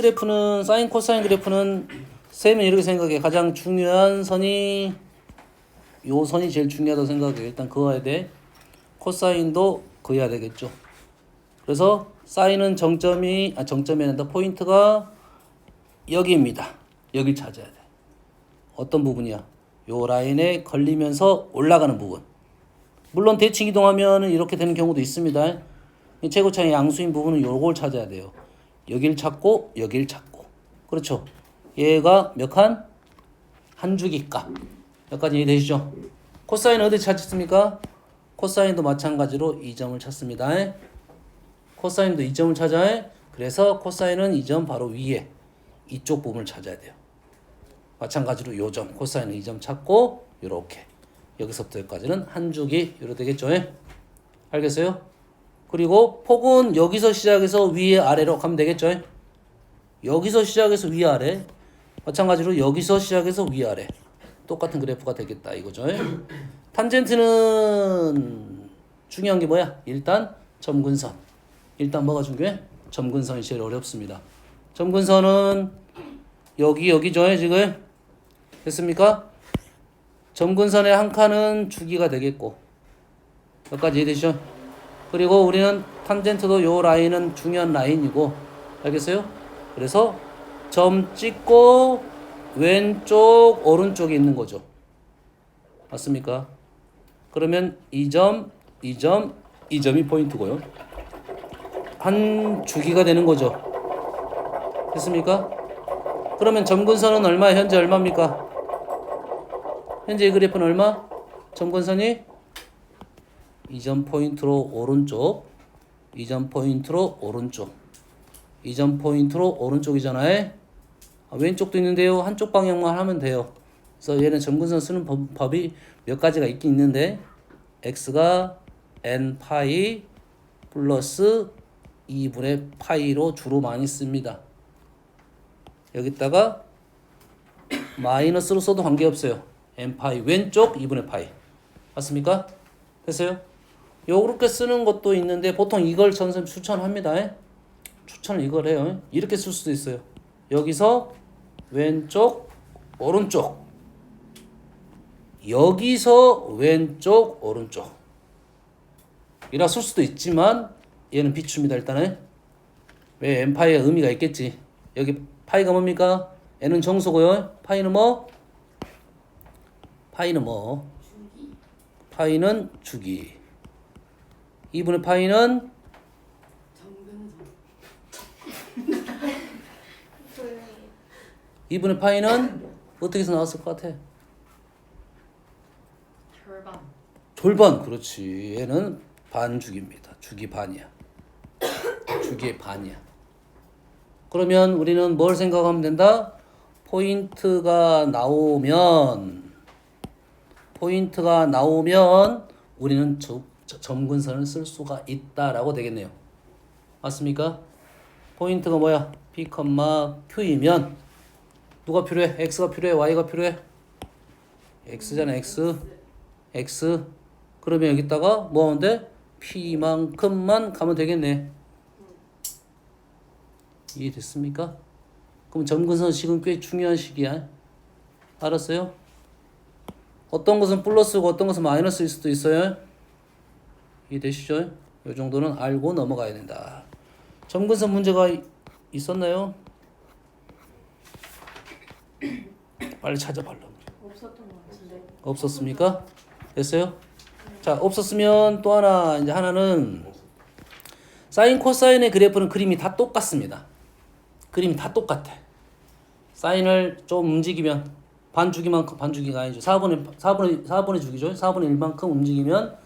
그래프는 사인 코사인 그래프는 셈은 이렇게 생각해. 가장 중요한 선이 요 선이 제일 중요하다고 생각해. 일단 그어야 돼. 코사인도 그어야 되겠죠. 그래서 사인은 정점이 아니다. 포인트가 여기입니다. 여길 찾아야 돼. 어떤 부분이야? 요 라인에 걸리면서 올라가는 부분. 물론 대칭 이동하면 이렇게 되는 경우도 있습니다. 최고차의 양수인 부분은 요걸 찾아야 돼요. 여길 찾고 여길 찾고. 그렇죠. 얘가 몇 칸? 한 주기 값. 여기까지 이해되시죠? 코사인 어디 찾습니까? 코사인도 마찬가지로 이 점을 찾습니다. 코사인도 이 점을 찾아야 해. 그래서 코사인은 이 점 바로 위에 이쪽 부분을 찾아야 돼요. 마찬가지로 요 점, 코사인은 이 점 찾고 요렇게 여기서부터 여기까지는 한 주기 이렇게 되겠죠? 알겠어요? 그리고 폭은 여기서 시작해서 위에 아래로 가면 되겠죠? 여기서 시작해서 위아래 마찬가지로 여기서 시작해서 위아래 똑같은 그래프가 되겠다 이거죠. 탄젠트는 중요한 게 뭐야? 일단 점근선. 일단 뭐가 중요해? 점근선이 제일 어렵습니다. 점근선은 여기죠 지금. 됐습니까? 점근선의 한 칸은 주기가 되겠고 여기까지 이해되시죠? 그리고 우리는 탄젠트도 요 라인은 중요한 라인이고 알겠어요? 그래서 점 찍고 왼쪽 오른쪽에 있는 거죠. 맞습니까? 그러면 이 점이 포인트고요. 한 주기가 되는 거죠. 됐습니까? 그러면 점근선은 얼마? 현재 얼마입니까? 현재 이 그래프는 얼마? 점근선이 이 점 포인트로 오른쪽, 이 점 포인트로 오른쪽, 이 점 포인트로 오른쪽이잖아요. 왼쪽도 있는데요. 한쪽 방향만 하면 돼요. 그래서 얘는 점근선 쓰는 법이 몇 가지가 있긴 있는데 x가 n 파이 플러스 2분의 파이로 주로 많이 씁니다. 여기다가 마이너스로 써도 관계없어요. n 파이 왼쪽 2분의 파이. 맞습니까? 됐어요? 요렇게 쓰는 것도 있는데 보통 이걸 선생님 추천합니다. 추천을 이걸 해요. 이렇게 쓸 수도 있어요. 여기서 왼쪽 오른쪽 여기서 왼쪽 오른쪽 이라 쓸 수도 있지만 얘는 비추입니다. 일단은 왜 n파이의 의미가 있겠지. 여기 파이가 뭡니까? n은 정수고요. 파이는 뭐? 파이는 주기. 2분의 파이는 정근선. 2분의 파이는 어떻게 해서 나왔을 것 같아? 절반. 그렇지. 얘는 반주기입니다. 주기 반이야. 주기의 반이야. 그러면 우리는 뭘 생각하면 된다? 포인트가 나오면 우리는 점근선을 쓸 수가 있다라고 되겠네요. 맞습니까? 포인트가 뭐야? P, Q이면 누가 필요해? X가 필요해? Y가 필요해? X잖아. X. 그러면 여기다가 뭐 하는데? P만큼만 가면 되겠네. 이해됐습니까? 그럼 점근선 지금 꽤 중요한 시기야. 알았어요? 어떤 것은 플러스고 어떤 것은 마이너스일 수도 있어요. 이해되시죠? 이 정도는 알고 넘어가야 된다. 점근선 문제가 있었나요? 빨리 찾아봐라. 없었던 것 같은데. 없었습니까? 됐어요? 자, 없었으면 또 하나, 이제 하나는 사인 코사인의 그래프는 그림이 다 똑같습니다. 그림이 다 똑같아. 사인을 좀 움직이면 반주기만큼 반주기가 아니죠. 4분의 주기죠. 4분의 1만큼 움직이면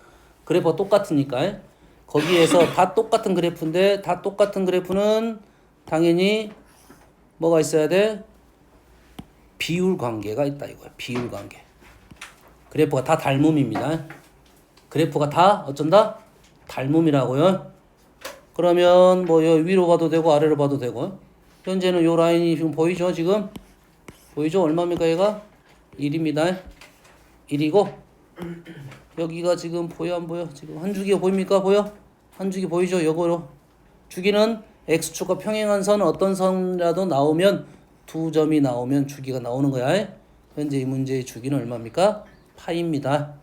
그래프가 똑같으니까 거기에서 다 똑같은 그래프인데 다 똑같은 그래프는 당연히 뭐가 있어야 돼? 비율 관계가 있다 이거야. 비율 관계. 그래프가 다 닮음입니다. 그래프가 다 어쩐다? 닮음이라고요. 그러면 뭐 위로 봐도 되고 아래로 봐도 되고 현재는 요 라인이 지금 보이죠? 지금 보이죠? 얼마입니까 얘가? 1입니다. 1이고 여기가 지금 보여 안 보여? 지금 한 주기가 보입니까? 보여? 한 주기 보이죠? 요거로 주기는 x축과 평행한 선은 어떤 선이라도 나오면 두 점이 나오면 주기가 나오는 거야. 현재 이 문제의 주기는 얼마입니까? 파이입니다.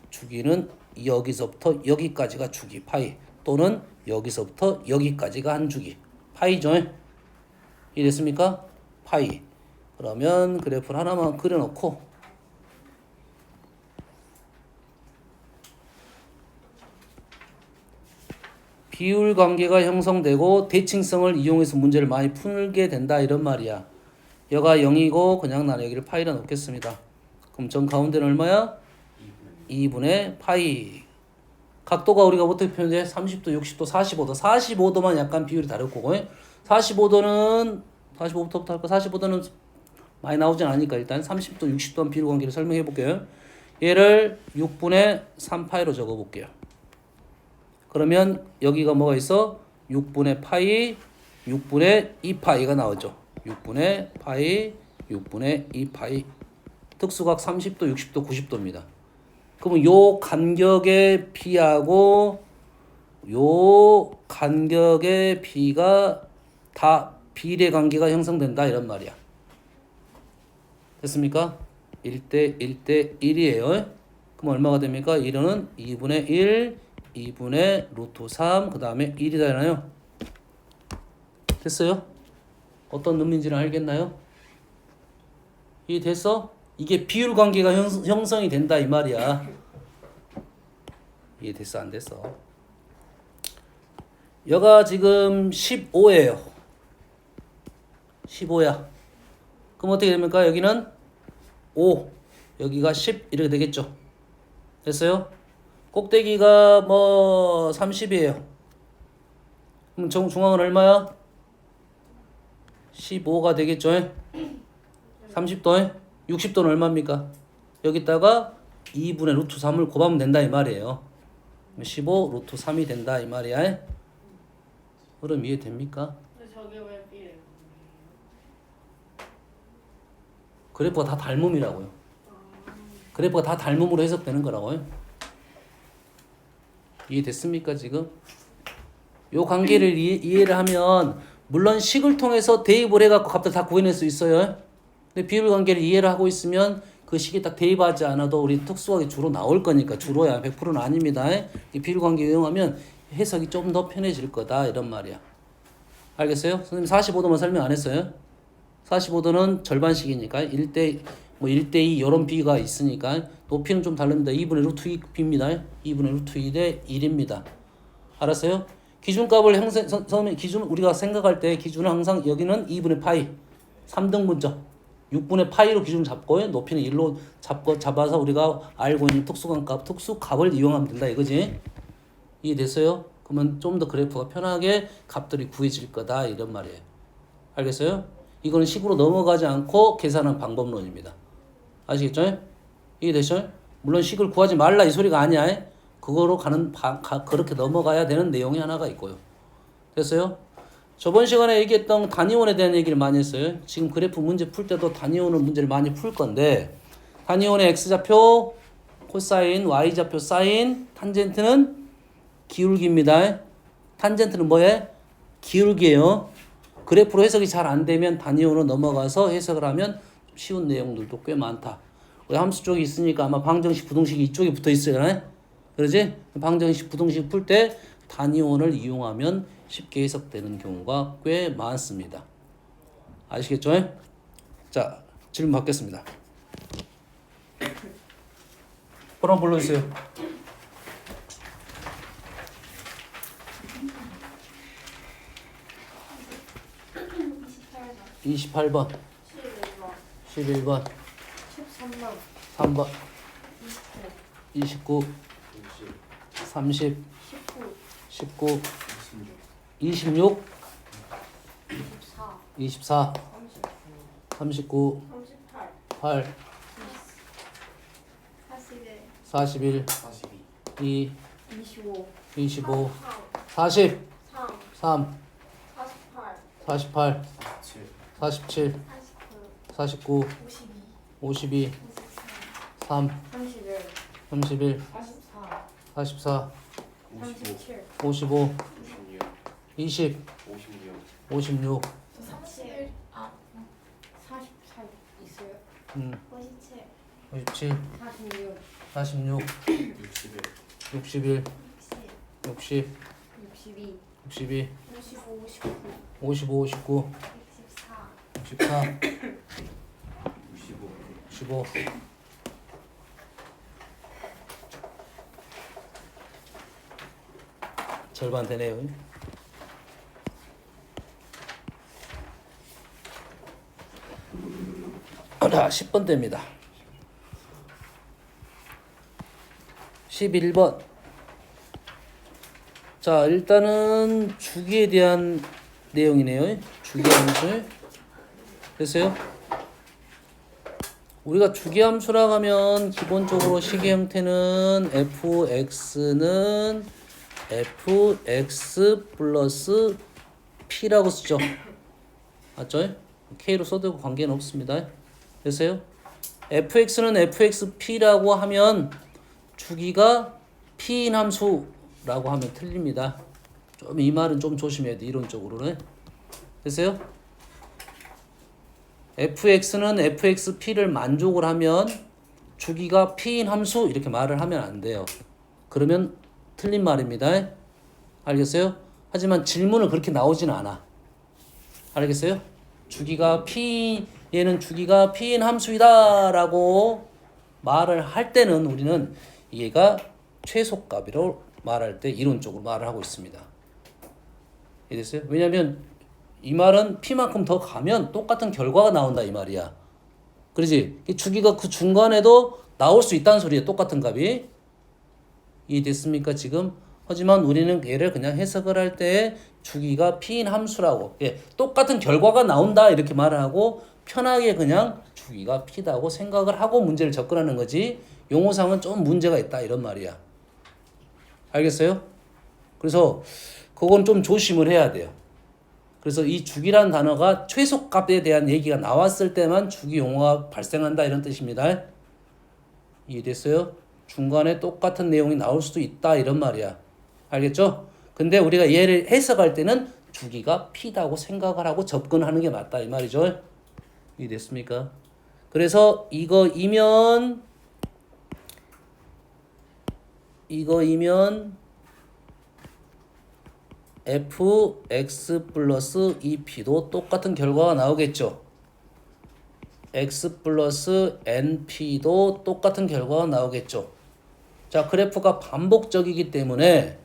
주기는 여기서부터 여기까지가 주기 파이 또는 여기서부터 여기까지가 한 주기 파이죠. 이해됐습니까? 파이. 그러면 그래프를 하나만 그려놓고 비율 관계가 형성되고 대칭성을 이용해서 문제를 많이 풀게 된다 이런 말이야. 여가 0이고 그냥 나는 여기를 파이라 놓겠습니다. 그럼 전 가운데는 얼마야? 2분의 파이. 각도가 우리가 어떻게 표현해? 30도, 60도, 45도. 45도만 약간 비율이 다를 거고 45도는 45부터 할까? 45도는 많이 나오진 않으니까 일단 30도, 60도 비율 관계를 설명해 볼게요. 얘를 6분의 3파이로 적어 볼게요. 그러면 여기가 뭐가 있어? 6분의 파이, 6분의 2파이가 나오죠. 6분의 파이, 6분의 2파이. 특수각 30도, 60도, 90도입니다. 그러면 요 간격의 B하고 요 간격의 B가 다 비례 관계가 형성된다 이런 말이야. 됐습니까? 1대 1대 1이에요. 그럼 얼마가 됩니까? 1은 2분의 1, 2분의 루트 3, 그 다음에 1이잖아요. 됐어요? 어떤 의미인지는 알겠나요? 이해됐어? 이게 비율 관계가 형성이 된다 이 말이야. 이해됐어? 안 됐어? 여가 지금 15예요. 15야. 그럼 어떻게 됩니까? 여기는 5, 여기가 10 이렇게 되겠죠. 됐어요? 꼭대기가 뭐 30이에요. 그럼 중앙은 얼마야? 15가 되겠죠. 30도, 60도는 얼마입니까? 여기다가 2분의 루트 3을 곱하면 된다 이 말이에요. 15 루트 3이 된다 이 말이야. 그럼 이해됩니까? 근데 저게 왜 B래요? 그래프가 다 닮음이라고요. 그래프가 다 닮음으로 해석되는 거라고요. 이해됐습니까 지금? 요 관계를 이해를 하면 물론 식을 통해서 대입을 해갖고 값들 다 구해낼 수 있어요. 근데 비율 관계를 이해를 하고 있으면 그 식이 딱 대입하지 않아도 우리 특수학이 주로 나올 거니까 주로야 100%는 아닙니다. 이 비율 관계 이용하면 해석이 좀 더 편해질 거다 이런 말이야. 알겠어요? 선생님 45도만 설명 안 했어요? 45도는 절반식이니까 1대 1대2 이런 비가 있으니까 높이는 좀 다릅니다. 2분의 루트 2b입니다. 2분의 루트 2 대 1입니다. 알았어요? 기준값을 선생님 기준 우리가 생각할 때 기준은 항상 여기는 2분의 파이 3등분점 6분의 파이로 기준 잡고 높이는 1로 잡아서 우리가 알고 있는 특수값을 이용하면 된다 이거지. 이해됐어요? 그러면 좀 더 그래프가 편하게 값들이 구해질 거다 이런 말이에요. 알겠어요? 이거는 식으로 넘어가지 않고 계산하는 방법론입니다. 아시겠죠? 이해되죠? 물론 식을 구하지 말라 이 소리가 아니야. 그거로 그렇게 넘어가야 되는 내용이 하나가 있고요. 됐어요? 저번 시간에 얘기했던 단위원에 대한 얘기를 많이 했어요. 지금 그래프 문제 풀 때도 단위원은 문제를 많이 풀 건데 단위원의 x좌표, 코사인, y좌표, 사인, 탄젠트는 기울기입니다. 탄젠트는 뭐예요? 기울기예요. 그래프로 해석이 잘 안 되면 단위원으로 넘어가서 해석을 하면 쉬운 내용들도 꽤 많다. 우리 함수 쪽이 있으니까 아마 방정식, 부등식이 이쪽에 붙어 있어요. 그러지? 방정식, 부등식 풀 때 단위원을 이용하면 쉽게 해석되는 경우가 꽤 많습니다. 아시겠죠? 자, 질문 받겠습니다. 번호 불러주세요. 28번, 11번, 13번, 3번, 29, 29, 30, 19, 19, 26, 24, 24, 39, 39, 38, 8, 41, 41, 2, 25, 25, 40, 3, 3, 48, 48, 47, 49, 52, 3, 31, 31, 44, 44, 37, 55, 20, 56 56, 저 31. 44 있어요. 57. 57, 46. 46, 61 61, 60. 60, 62. 62, 55. 59. 55, 59, 64. 64, 65 65. 절반 되네요. 자, 10번대입니다. 11번. 자, 일단은 주기에 대한 내용이네요. 주기함수. 됐어요? 우리가 주기함수라고 하면 기본적으로 식의 형태는 fx는 fx 플러스 p라고 쓰죠. 맞죠? k로 써도 관계는 없습니다. 됐어요? fx는 fxp라고 하면 주기가 p인 함수라고 하면 틀립니다. 좀 이 말은 좀 조심해야 돼, 이론적으로는. 됐어요? fx는 fxp를 만족을 하면 주기가 p인 함수 이렇게 말을 하면 안 돼요. 그러면 틀린 말입니다. 알겠어요? 하지만 질문은 그렇게 나오진 않아. 알겠어요? 주기가 p 얘는 주기가 p인 함수이다라고 말을 할 때는 우리는 얘가 최소값이라고 말할 때 이론적으로 말을 하고 있습니다. 이해됐어요? 왜냐면 이 말은 p만큼 더 가면 똑같은 결과가 나온다 이 말이야. 그러지? 이 주기가 그 중간에도 나올 수 있다는 소리야. 똑같은 값이. 이해됐습니까 지금? 하지만 우리는 얘를 그냥 해석을 할 때 주기가 p인 함수라고, 예, 똑같은 결과가 나온다 이렇게 말을 하고 편하게 그냥 주기가 p다고 생각을 하고 문제를 접근하는 거지, 용어상은 좀 문제가 있다 이런 말이야. 알겠어요? 그래서 그건 좀 조심을 해야 돼요. 그래서 이 주기란 단어가 최소값에 대한 얘기가 나왔을 때만 주기 용어가 발생한다 이런 뜻입니다. 이해됐어요? 중간에 똑같은 내용이 나올 수도 있다 이런 말이야. 알겠죠? 근데 우리가 얘를 해석할 때는 주기가 p다고 생각을 하고 접근하는 게 맞다 이 말이죠. 이해됐습니까? 그래서 이거이면 fx 플러스 2p도 똑같은 결과가 나오겠죠. x 플러스 np도 똑같은 결과가 나오겠죠. 자, 그래프가 반복적이기 때문에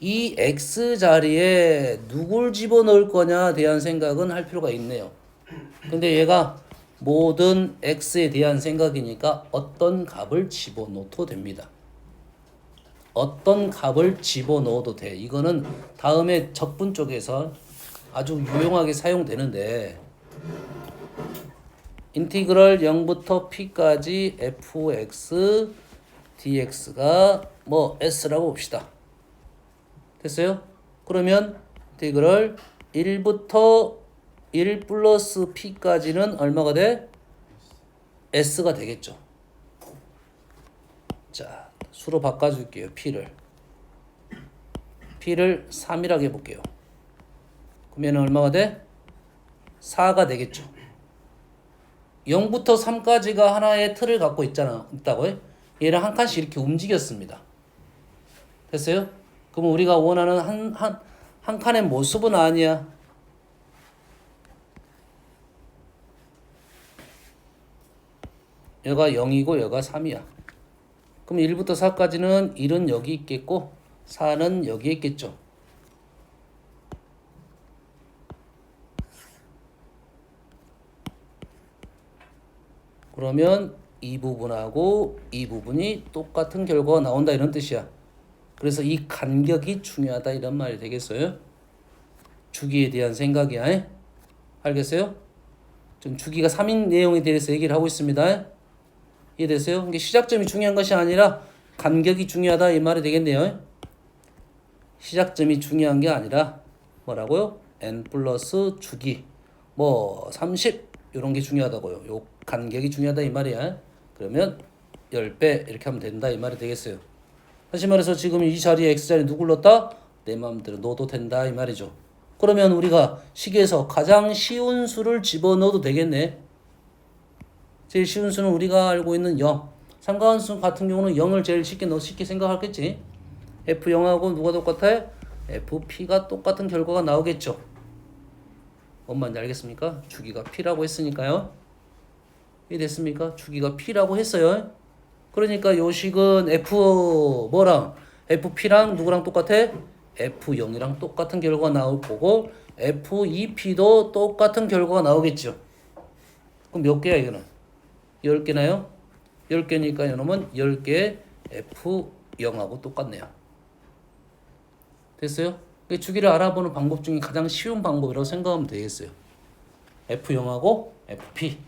이 x 자리에 누굴 집어넣을 거냐에 대한 생각은 할 필요가 있네요. 근데 얘가 모든 x에 대한 생각이니까 어떤 값을 집어넣어도 됩니다. 어떤 값을 집어넣어도 돼. 이거는 다음에 적분 쪽에서 아주 유용하게 사용되는데, 인티그럴 0부터 p까지 fx dx가 뭐 s라고 봅시다. 됐어요? 그러면 인티그럴 1부터 1 플러스 p까지는 얼마가 돼? s가 되겠죠. 자, 수로 바꿔줄게요. p를 3이라고 해볼게요. 그러면 얼마가 돼? 4가 되겠죠. 0부터 3까지가 하나의 틀을 갖고 있다고요? 얘를 한 칸씩 이렇게 움직였습니다. 됐어요? 그럼 우리가 원하는 한 칸의 모습은 아니야. 얘가 0이고 얘가 3이야. 그럼 1부터 4까지는 1은 여기 있겠고 4는 여기 있겠죠. 그러면 이 부분하고 이 부분이 똑같은 결과가 나온다 이런 뜻이야. 그래서 이 간격이 중요하다 이런 말이 되겠어요? 주기에 대한 생각이야. 알겠어요? 좀 주기가 3인 내용에 대해서 얘기를 하고 있습니다. 이해되세요? 이게 시작점이 중요한 것이 아니라 간격이 중요하다 이 말이 되겠네요. 시작점이 중요한 게 아니라 뭐라고요? n 플러스 주기 뭐 30 이런 게 중요하다고요. 요 간격이 중요하다 이 말이야. 그러면 10배 이렇게 하면 된다 이 말이 되겠어요. 다시 말해서 지금 이 자리에 x자리에 누굴 넣었다? 내 마음대로 넣어도 된다 이 말이죠. 그러면 우리가 식에서 가장 쉬운 수를 집어넣어도 되겠네. 제일 쉬운 수는 우리가 알고 있는 0. 삼각함수 같은 경우는 0을 제일 쉽게 생각하겠지. F0하고 누가 똑같아? FP가 똑같은 결과가 나오겠죠. 뭔 말인지 알겠습니까? 주기가 P라고 했으니까요. 이해됐습니까? 주기가 P라고 했어요. 그러니까 요 식은 F 뭐랑 FP랑 누구랑 똑같아? F0이랑 똑같은 결과가 나올 거고 F2P도 똑같은 결과가 나오겠죠. 그럼 몇 개야 이거는? 10개나요? 10개니까 이놈은 10개 F0하고 똑같네요. 됐어요? 주기를 알아보는 방법 중에 가장 쉬운 방법이라고 생각하면 되겠어요. F0하고 FP.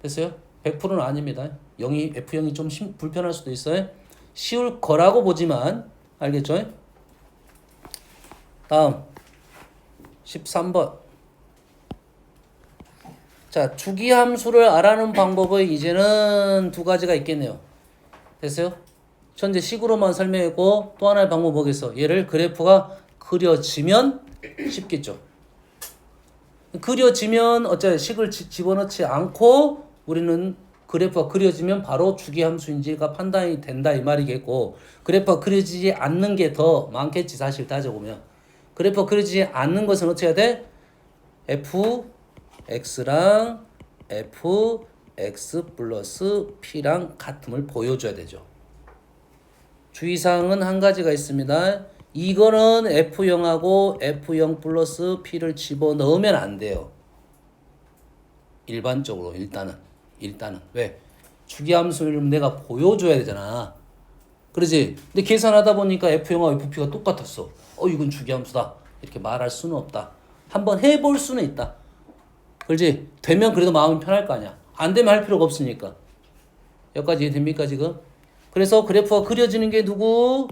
됐어요? 100%는 아닙니다. F0이 좀 불편할 수도 있어요. 쉬울 거라고 보지만 알겠죠? 다음 13번. 자, 주기함수를 알아내는 방법은 이제는 두 가지가 있겠네요. 됐어요? 현재 식으로만 설명했고 또 하나의 방법 뭐겠어? 얘를 그래프가 그려지면 쉽겠죠. 그려지면 어차피 식을 집어넣지 않고 우리는 그래프가 그려지면 바로 주기함수인지가 판단이 된다 이 말이겠고, 그래프가 그려지지 않는 게 더 많겠지 사실 따져보면. 그래프가 그려지지 않는 것은 어떻게 해야 돼? fx랑 fx 플러스 p랑 같음을 보여줘야 되죠. 주의사항은 한 가지가 있습니다. 이거는 F0하고 F0 플러스 P를 집어넣으면 안 돼요. 일반적으로 일단은 왜? 주기함수를 내가 보여줘야 되잖아. 그러지? 근데 계산하다 보니까 F0하고 FP가 똑같았어. 이건 주기함수다 이렇게 말할 수는 없다. 한번 해볼 수는 있다. 그렇지? 되면 그래도 마음이 편할 거 아니야. 안 되면 할 필요가 없으니까. 여기까지 이해됩니까 지금? 그래서 그래프가 그려지는 게 누구?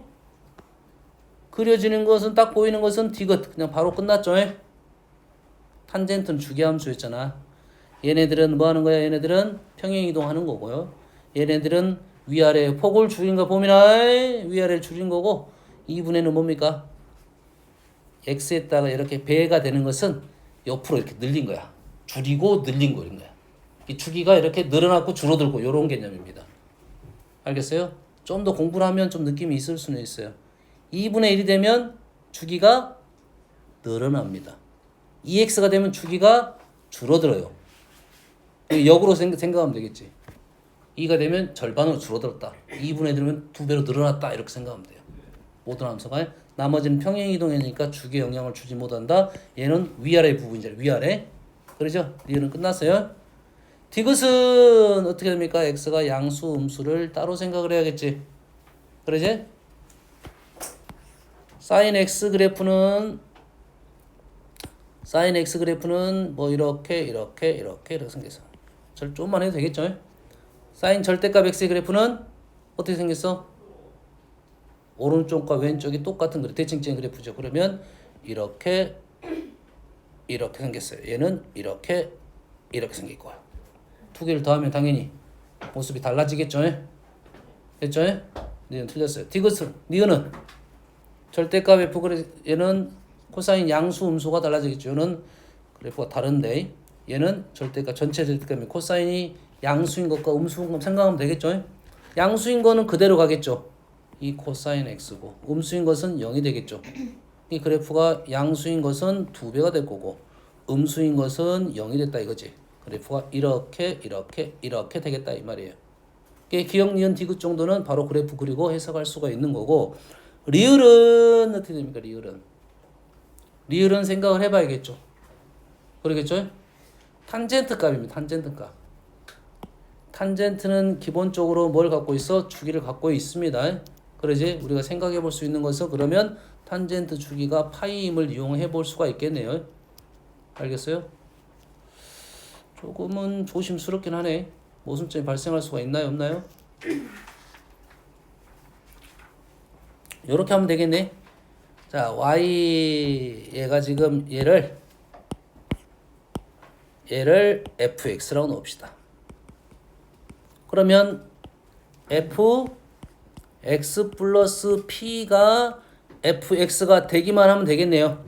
그려지는 것은 딱 보이는 것은 디귿. 그냥 바로 끝났죠. 탄젠트는 주기함수였잖아. 얘네들은 뭐 하는 거야? 얘네들은 평행이동하는 거고요. 얘네들은 위아래 폭을 줄인 거 봅니다. 위아래를 줄인 거고 2분의는 뭡니까? x에다가 이렇게 배가 되는 것은 옆으로 이렇게 늘린 거야. 줄이고 늘린 거인 거야. 이 주기가 이렇게 늘어났고 줄어들고 이런 개념입니다. 알겠어요? 좀 더 공부를 하면 좀 느낌이 있을 수는 있어요. 2분의 1이 되면 주기가 늘어납니다. 2x가 되면 주기가 줄어들어요. 역으로 생각하면 되겠지. 2가 되면 절반으로 줄어들었다. 2분의 1이면 2배로 늘어났다. 이렇게 생각하면 돼요. 모든 함수가. 나머지는 평행이동이니까 주기에 영향을 주지 못한다. 얘는 위아래 부분이잖아요. 위아래. 그러죠? 리을은 끝났어요. 디귿은 어떻게 됩니까? x가 양수, 음수를 따로 생각을 해야겠지. 그러지? 사인 x 그래프는 뭐 이렇게 생겼어. 좀만 해도 되겠죠? 사인 절대값 x의 그래프는 어떻게 생겼어? 오른쪽과 왼쪽이 똑같은 그래프, 대칭적인 그래프죠. 그러면 이렇게 생겼어요. 얘는 이렇게 생길 거야. 두 개를 더하면 당연히 모습이 달라지겠죠? 됐죠? 니은 틀렸어요. 디귿은, 니은은 절대값 f 얘는 코사인 양수 음수가 달라지겠죠. 얘는 그래프가 다른데 얘는 절대값 전체 절대값이 코사인이 양수인 것과 음수인 것 생각하면 되겠죠. 양수인 거는 그대로 가겠죠. 이 코사인 x고 음수인 것은 0이 되겠죠. 이 그래프가 양수인 것은 2배가 될 거고 음수인 것은 0이 됐다 이거지. 그래프가 이렇게 되겠다 이 말이에요. 기억, 니은, 디귿 정도는 바로 그래프 그리고 해석할 수가 있는 거고, 리을은 어떻게 됩니까? 리을은 생각을 해봐야겠죠. 그러겠죠? 탄젠트 값입니다. 탄젠트 값. 탄젠트는 기본적으로 뭘 갖고 있어? 주기를 갖고 있습니다. 그러지? 우리가 생각해 볼 수 있는 것은 그러면 탄젠트 주기가 파이임을 이용해 볼 수가 있겠네요. 알겠어요? 조금은 조심스럽긴 하네. 모순점이 발생할 수가 있나요? 없나요? 이렇게 하면 되겠네. 자, y 얘가 지금 얘를 fx라고 놓읍시다. 그러면 fx 플러스 p가 fx가 되기만 하면 되겠네요.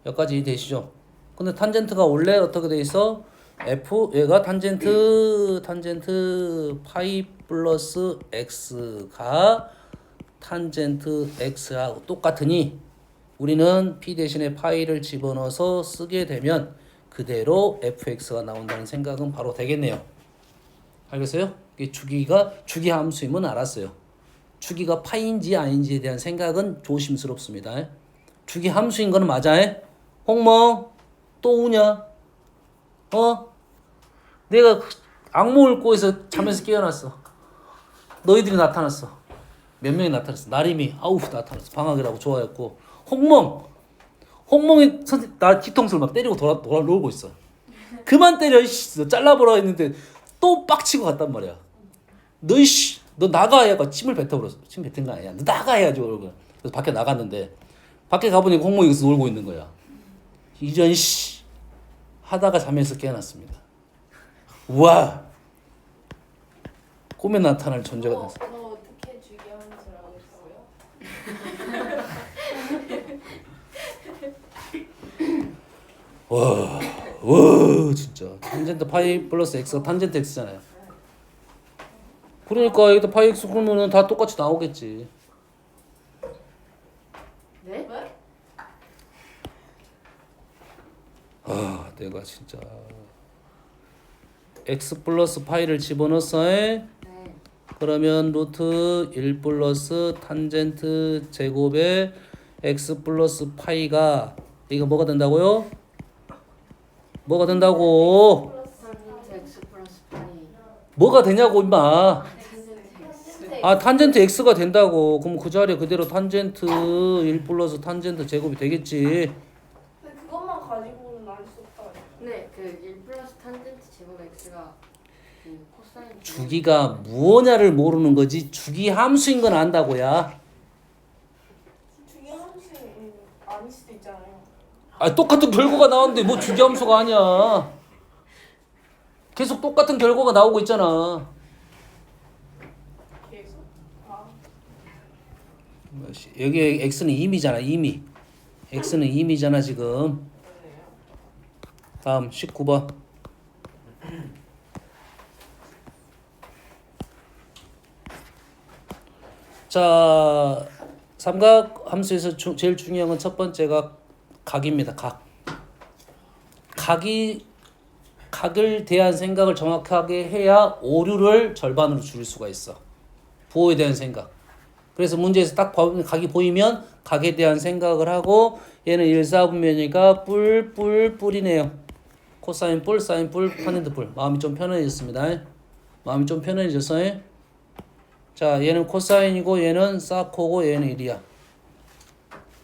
여기까지 이해되시죠? 근데 탄젠트가 원래 어떻게 돼 있어? F 얘가 탄젠트 파이 플러스 x가 탄젠트 x하고 똑같으니 우리는 p 대신에 파이를 집어넣어서 쓰게 되면 그대로 fx가 나온다는 생각은 바로 되겠네요. 알겠어요? 이게 주기 함수임은 알았어요. 주기가 파이인지 아닌지에 대한 생각은 조심스럽습니다. 주기 함수인 거는 맞아. 홍멍 또 우냐? 내가 악몽을 꾸에서 잠에서 깨어났어. 너희들이 나타났어. 몇 명이 나타났어. 나림이 나타났어. 방학이라고 좋아했고 홍멍이 나 뒤통수를 막 때리고 돌아 놀고 있어. 그만 때려 너 잘라보라 했는데 또 빡치고 갔단 말이야. 너 나가야 침을 뱉어버렸어. 침 뱉은 거 아니야. 너 나가야지. 그래서 밖에 나갔는데 밖에 가보니까 홍몽이 여기서 놀고 있는 거야. 이런 하다가 잠에서 깨어났습니다. 우와 꿈에 나타날 존재가 됐어. 너 어떻게 주기함수라고 했어요? 와 진짜 탄젠트 파이 플러스 x가 탄젠트 x잖아요. 그러니까 여기다 파이 x 그러면은 다 똑같이 나오겠지. 네? 내가 진짜 x 플러스 파이를 집어넣었어. 네. 그러면 루트 1 플러스 탄젠트 제곱에 x 플러스 파이가 이거 뭐가 된다고요? 뭐가 된다고? 탄젠트 x 플러스 파이. 뭐가 되냐고 임마. 탄젠트 x. 탄젠트 x가 된다고. 그럼 그 자리에 그대로 탄젠트 1 플러스 탄젠트 제곱이 되겠지. 근데 그것만 가지고는 알 수 없다. 네, 그 1 플러스 탄젠트 제곱 x가 그 코사인. 주기가 무엇냐를 모르는 거지 주기 함수인 건 안다고야. 주기 함수 아닐 수도 있잖아요. 똑같은 결과가 나오는데 뭐 주기 함수가 아니야. 계속 똑같은 결과가 나오고 있잖아. 계속. 여기 x는 임이잖아. 임이. x는 임이잖아 지금. 다음 19번. 자, 삼각 함수에서 제일 중요한 건 첫 번째가 각입니다. 각을 대한 생각을 정확하게 해야 오류를 절반으로 줄일 수가 있어. 부호에 대한 생각. 그래서 문제에서 딱 각이 보이면 각에 대한 생각을 하고 얘는 1사분면이니까 뿔이네요. 코사인 뿔, 사인 뿔, 탄젠트 뿔. 마음이 좀 편해졌습니다. 마음이 좀 편해졌어요. 자, 얘는 코사인이고 얘는 사코고 얘는 1이야.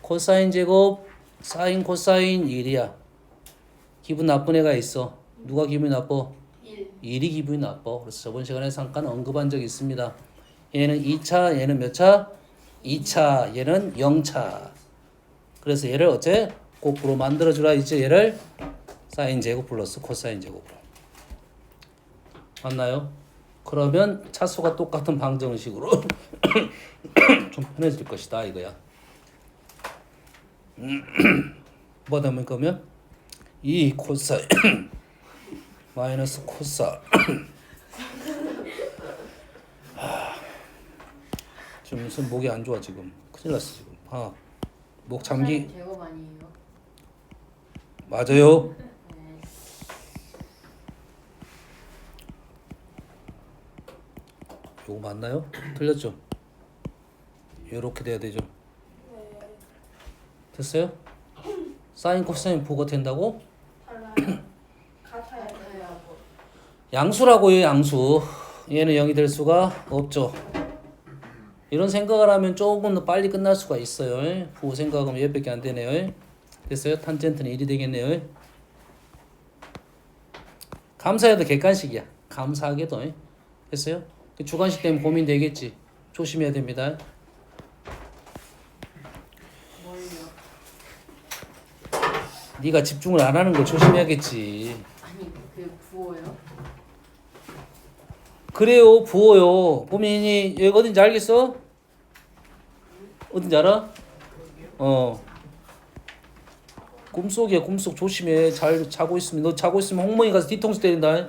코사인 제곱 사인 코사인 1이야. 기분 나쁜 애가 있어. 누가 기분이 나빠? 1이 기분이 나빠. 그래서 저번 시간에 잠깐 언급한 적이 있습니다. 얘는 2차, 얘는 몇 차? 2차, 얘는 0차. 그래서 얘를 어째? 거꾸로 만들어주라. 이제 얘를 사인 제곱 플러스 코사인 제곱으로. 맞나요? 그러면 차수가 똑같은 방정식으로 좀 편해질 것이다 이거야. 뭐다 보면 2 코사인 마이너스 코사. 지금 무슨 목이 안 좋아 지금. 큰일 났어 지금. 목 잠기. 제곱 아니에요? 맞아요. 네. 요거 맞나요? 틀렸죠? 요렇게 돼야 되죠. 됐어요? 사인 코사인 부호가 된다고? 달라요. 같아요. 양수라고요. 양수. 얘는 0이 될 수가 없죠. 이런 생각을 하면 조금 더 빨리 끝날 수가 있어요. 부호 생각하면 얘밖에 안 되네요. 됐어요? 탄젠트는 1이 되겠네요. 감사해도 객관식이야. 감사하게도. 됐어요? 주관식 때문에 고민되겠지. 조심해야 됩니다. 뭘요? 네가 집중을 안 하는 거 조심해야겠지. 아니, 그 부호요? 그래요. 부호요. 보민이 여기 어딘지 알겠어? 어딘지 알아? 꿈속이야 꿈속. 조심해. 잘 자고 있으면. 너 자고 있으면 홍멍이 가서 뒤통수 때린다.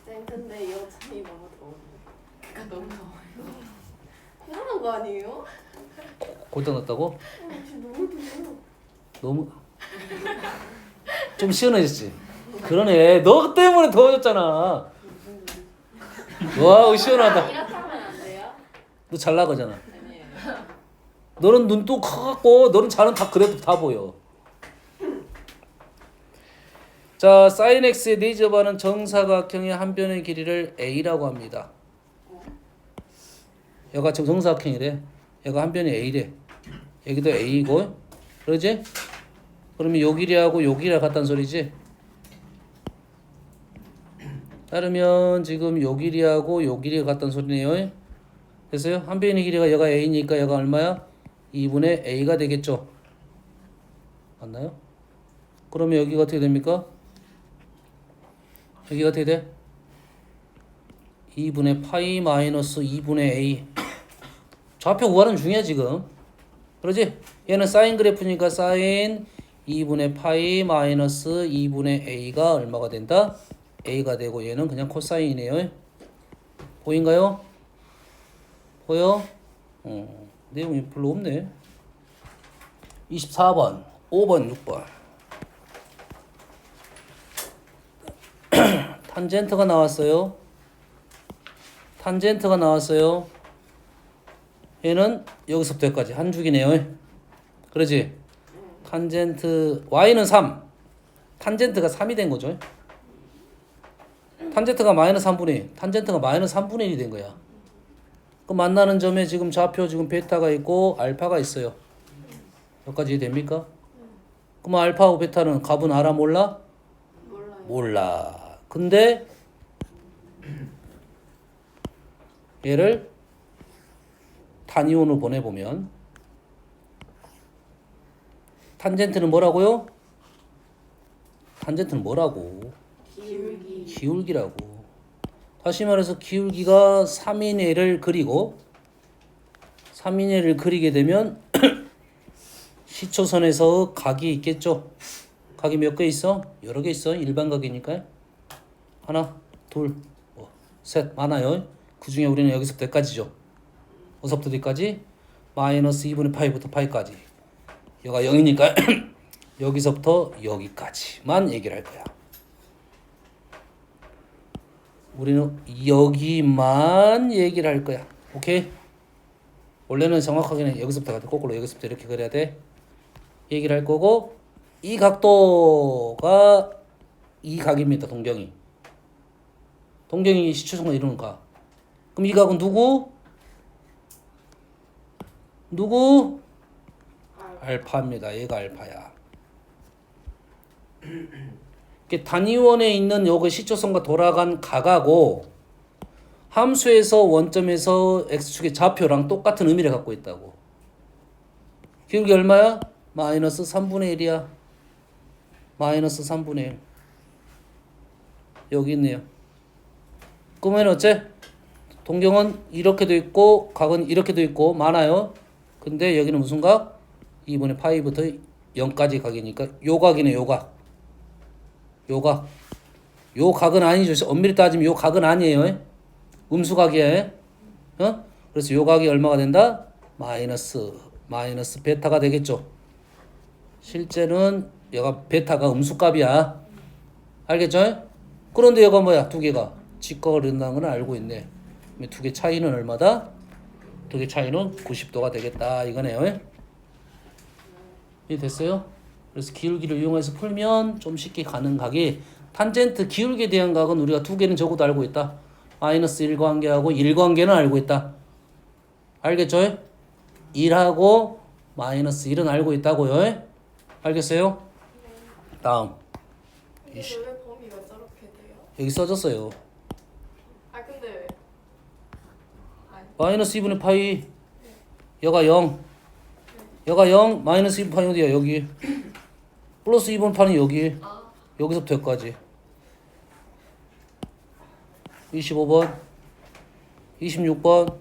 쌤 근데 여전히 너무 더운데. 그러니까 너무 더워요. 고장난 거 아니에요? 골당 났다고? 지금 너무 더워요. 너무 좀 시원해졌지? 그러네. 너 때문에 더워졌잖아. 와우 시원하다. 이렇게 하면 안 돼요? 너 잘 나가잖아. 아니에요. 너는 눈도 커갖고 너는 잘은 다 그래도 다 보여. 자, sin x에 대접하는 정사각형의 한 변의 길이를 a라고 합니다. 얘가 지금 정사각형이래. 얘가 한 변이 a래. 여기도 a이고, 그러지? 그러면 요 길이하고 요 길이가 같다는 소리지? 따르면 지금 요 길이하고 요 길이가 같다는 소리네요. 됐어요? 한 변의 길이가 얘가 a니까 얘가 얼마야? 2분의 a가 되겠죠? 맞나요? 그러면 여기가 어떻게 됩니까? 여기가 어떻게 돼? 2분의 파이 마이너스 2분의 a. 좌표 구하는 중이야 지금. 그러지? 얘는 사인 그래프니까 사인 2분의 파이 마이너스 2분의 a가 얼마가 된다? a가 되고 얘는 그냥 코사인이네요. 보인가요? 보여? 내용이 별로 없네. 24번, 5번, 6번. 탄젠트가 나왔어요. 탄젠트가 나왔어요. 얘는 여기서부터 여기까지 한 줄기네요. 그러지? 탄젠트 y는 3. 탄젠트가 3이 된 거죠. 탄젠트가 마이너스 3분의 1. 탄젠트가 마이너스 3분의 1이 된 거야. 그 만나는 점에 지금 좌표 지금 베타가 있고 알파가 있어요. 여기까지 됩니까? 그럼 알파하고 베타는 값은 알아 몰라? 몰라요. 몰라. 근데 얘를 단위원으로 보내보면 탄젠트는 뭐라고요? 탄젠트는 뭐라고? 기울기. 기울기라고. 다시 말해서 기울기가 3인회를 그리고 3인회를 그리게 되면 시초선에서 각이 있겠죠. 각이 몇 개 있어? 여러 개 있어. 일반각이니까. 하나, 둘, 셋 많아요. 그 중에 우리는 여기서부터 여기까지죠. 어디서부터 어디까지? 마이너스 2분의 파이부터 파이까지. 여기가 0이니까 여기서부터 여기까지만 얘기를 할 거야. 우리는 여기만 얘기를 할 거야. 오케이? 원래는 정확하게는 여기서부터 가도 거꾸로 여기서부터 이렇게 그려야 돼. 얘기를 할 거고 이 각도가 이 각입니다. 동경이. 동경이 시초선과 이루는 각. 그럼 이 각은 누구? 누구? 알파입니다. 얘가 알파야. 단위원에 있는 요거 시초선과 돌아간 각하고 함수에서 원점에서 x축의 좌표랑 똑같은 의미를 갖고 있다고. 기울기 얼마야? 마이너스 3분의 1이야. 마이너스 3분의 1. 여기 있네요. 그러면 어째? 동경은 이렇게도 있고 각은 이렇게도 있고 많아요. 근데 여기는 무슨 각? 2분의 파이부터 0까지 각이니까 요 각이네. 요 각. 요 각. 요 각은 아니죠. 엄밀히 따지면 요 각은 아니에요. 음수각이에요. 어? 그래서 요 각이 얼마가 된다? 마이너스 베타가 되겠죠. 실제는 얘가 베타가 음수값이야. 알겠죠? 그런데 얘가 뭐야? 두 개가 직각을 이룬다는 건 알고 있네. 두 개 차이는 얼마다? 두 개 차이는 90도가 되겠다 이거네요. 이해 됐어요? 그래서 기울기를 이용해서 풀면 좀 쉽게 가는 각이 탄젠트 기울기에 대한 각은 우리가 두 개는 적어도 알고 있다. 마이너스 1관계하고 1관계는 알고 있다. 알겠죠? 1하고 마이너스 1은 알고 있다고요. 알겠어요? 다음. 근데 왜 범위가 저렇게 돼요? 여기 써졌어요. 아 근데 왜? 아니 마이너스 2분의 파이. 여가 0. 여가 0. 마이너스 2분의 파이 어디야? 여기. 플러스 2분의 파이는 여기. 여기서부터 여기까지. 25번. 26번.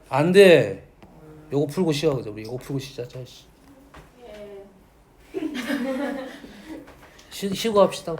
안 돼. 요거 풀고 시작하자. 우리 요거 풀고 시작하자. 쉬고 합시다.